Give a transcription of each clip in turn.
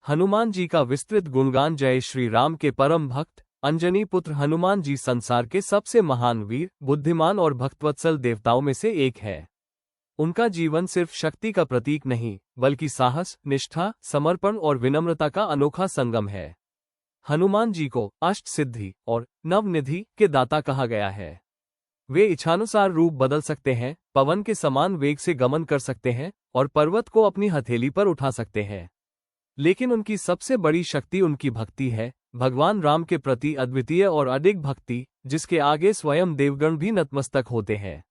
हनुमान जी का विस्तृत गुणगान। जय श्री राम के परम भक्त अंजनी पुत्र हनुमान जी संसार के सबसे महान वीर, बुद्धिमान और भक्तवत्सल देवताओं में से एक है। उनका जीवन सिर्फ शक्ति का प्रतीक नहीं, बल्कि साहस, निष्ठा, समर्पण और विनम्रता का अनोखा संगम है। हनुमान जी को अष्ट सिद्धि और नवनिधि के दाता कहा गया है। वे इच्छानुसार रूप बदल सकते हैं, पवन के समान वेग से गमन कर सकते हैं और पर्वत को अपनी हथेली पर उठा सकते हैं। लेकिन उनकी सबसे बड़ी शक्ति उनकी भक्ति है, भगवान राम के प्रति अद्वितीय और अडिग भक्ति, जिसके आगे स्वयं देवगण भी नतमस्तक होते हैं।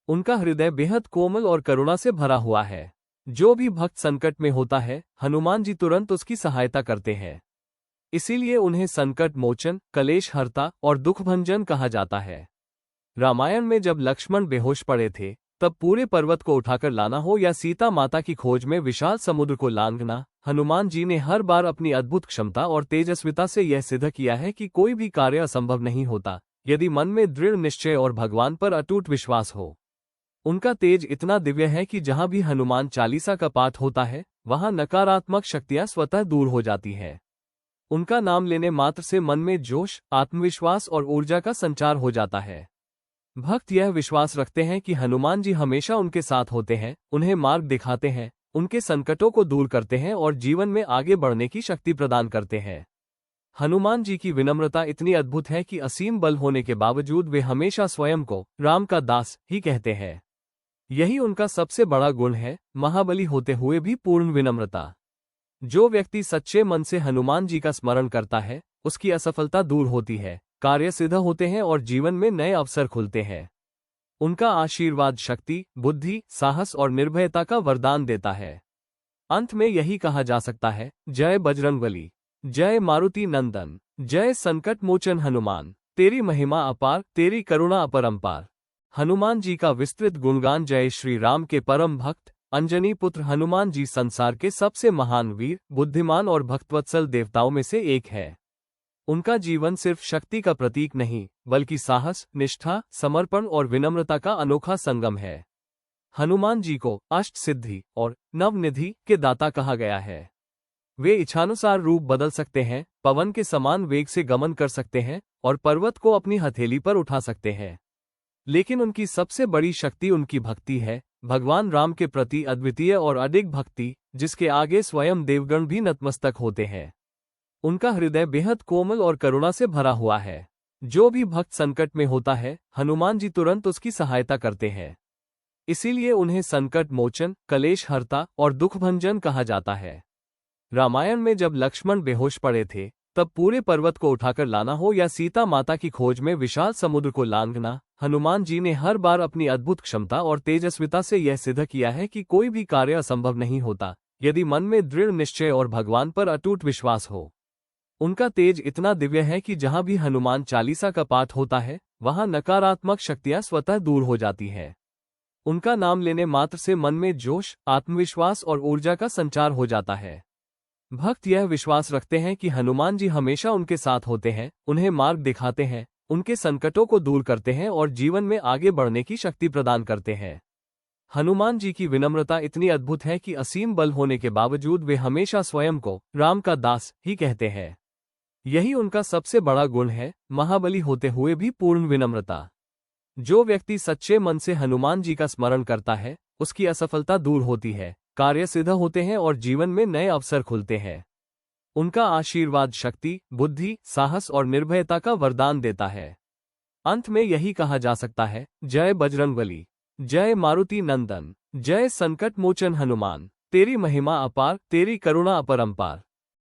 उनका हृदय बेहद कोमल और करुणा से भरा हुआ है। जो भी भक्त संकट में होता है, हनुमान जी तुरंत उसकी सहायता करते हैं। इसीलिए उन्हें संकट मोचन, कलेश हर्ता और दुखभंजन कहा जाता है। रामायण में जब लक्ष्मण बेहोश पड़े थे, तब पूरे पर्वत को उठाकर लाना हो या सीता माता की खोज में विशाल समुद्र को लांघना, हनुमान जी ने हर बार अपनी अद्भुत क्षमता और तेजस्विता से यह सिद्ध किया है कि कोई भी कार्य असंभव नहीं होता, यदि मन में दृढ़ निश्चय और भगवान पर अटूट विश्वास हो। उनका तेज इतना दिव्य है कि जहां भी हनुमान चालीसा का पाठ होता है, वहां नकारात्मक शक्तियां स्वतः दूर हो जाती है। उनका नाम लेने मात्र से मन में जोश, आत्मविश्वास और ऊर्जा का संचार हो जाता है। भक्त यह विश्वास रखते हैं कि हनुमान जी हमेशा उनके साथ होते हैं, उन्हें मार्ग दिखाते हैं, उनके संकटों को दूर करते हैं और जीवन में आगे बढ़ने की शक्ति प्रदान करते हैं। हनुमान जी की विनम्रता इतनी अद्भुत है कि असीम बल होने के बावजूद वे हमेशा स्वयं को राम का दास ही कहते हैं। यही उनका सबसे बड़ा गुण है, महाबली होते हुए भी पूर्ण विनम्रता। जो व्यक्ति सच्चे मन से हनुमान जी का स्मरण करता है, उसकी असफलता दूर होती है, कार्य सिद्ध होते हैं और जीवन में नए अवसर खुलते हैं। उनका आशीर्वाद शक्ति, बुद्धि, साहस और निर्भयता का वरदान देता है। अंत में यही कहा जा सकता है, जय बजरंगबली, जय मारुति नंदन, जय संकट मोचन हनुमान, तेरी महिमा अपार, तेरी करुणा अपरंपार। हनुमान जी का विस्तृत गुणगान। जय श्री राम के परम भक्त अंजनी पुत्र हनुमान जी संसार के सबसे महान वीर, बुद्धिमान और भक्तवत्सल देवताओं में से एक है। उनका जीवन सिर्फ शक्ति का प्रतीक नहीं, बल्कि साहस, निष्ठा, समर्पण और विनम्रता का अनोखा संगम है। हनुमान जी को अष्ट सिद्धि और नवनिधि के दाता कहा गया है। वे इच्छानुसार रूप बदल सकते हैं, पवन के समान वेग से गमन कर सकते हैं और पर्वत को अपनी हथेली पर उठा सकते हैं। लेकिन उनकी सबसे बड़ी शक्ति उनकी भक्ति है, भगवान राम के प्रति अद्वितीय और अडिग भक्ति, जिसके आगे स्वयं देवगण भी नतमस्तक होते हैं। उनका हृदय बेहद कोमल और करुणा से भरा हुआ है। जो भी भक्त संकट में होता है, हनुमान जी तुरंत उसकी सहायता करते हैं। इसीलिए उन्हें संकट मोचन, कलेश हर्ता और दुखभंजन कहा जाता है। रामायण में जब लक्ष्मण बेहोश पड़े थे, तब पूरे पर्वत को उठाकर लाना हो या सीता माता की खोज में विशाल समुद्र को लांघना, हनुमान जी ने हर बार अपनी अद्भुत क्षमता और तेजस्विता से यह सिद्ध किया है कि कोई भी कार्य असंभव नहीं होता, यदि मन में दृढ़ निश्चय और भगवान पर अटूट विश्वास हो। उनका तेज इतना दिव्य है कि जहां भी हनुमान चालीसा का पाठ होता है, वहां नकारात्मक शक्तियां स्वतः दूर हो जाती हैं। उनका नाम लेने मात्र से मन में जोश, आत्मविश्वास और ऊर्जा का संचार हो जाता है। भक्त यह विश्वास रखते हैं कि हनुमान जी हमेशा उनके साथ होते हैं, उन्हें मार्ग दिखाते हैं, उनके संकटों को दूर करते हैं और जीवन में आगे बढ़ने की शक्ति प्रदान करते हैं। हनुमान जी की विनम्रता इतनी अद्भुत है कि असीम बल होने के बावजूद वे हमेशा स्वयं को राम का दास ही कहते हैं। यही उनका सबसे बड़ा गुण है, महाबली होते हुए भी पूर्ण विनम्रता। जो व्यक्ति सच्चे मन से हनुमान जी का स्मरण करता है, उसकी असफलता दूर होती है, कार्य सिद्ध होते हैं और जीवन में नए अवसर खुलते हैं। उनका आशीर्वाद शक्ति, बुद्धि, साहस और निर्भयता का वरदान देता है। अंत में यही कहा जा सकता है, जय बजरंगबली, जय मारुति नंदन, जय संकट मोचन हनुमान, तेरी महिमा अपार, तेरी करुणा अपरंपार।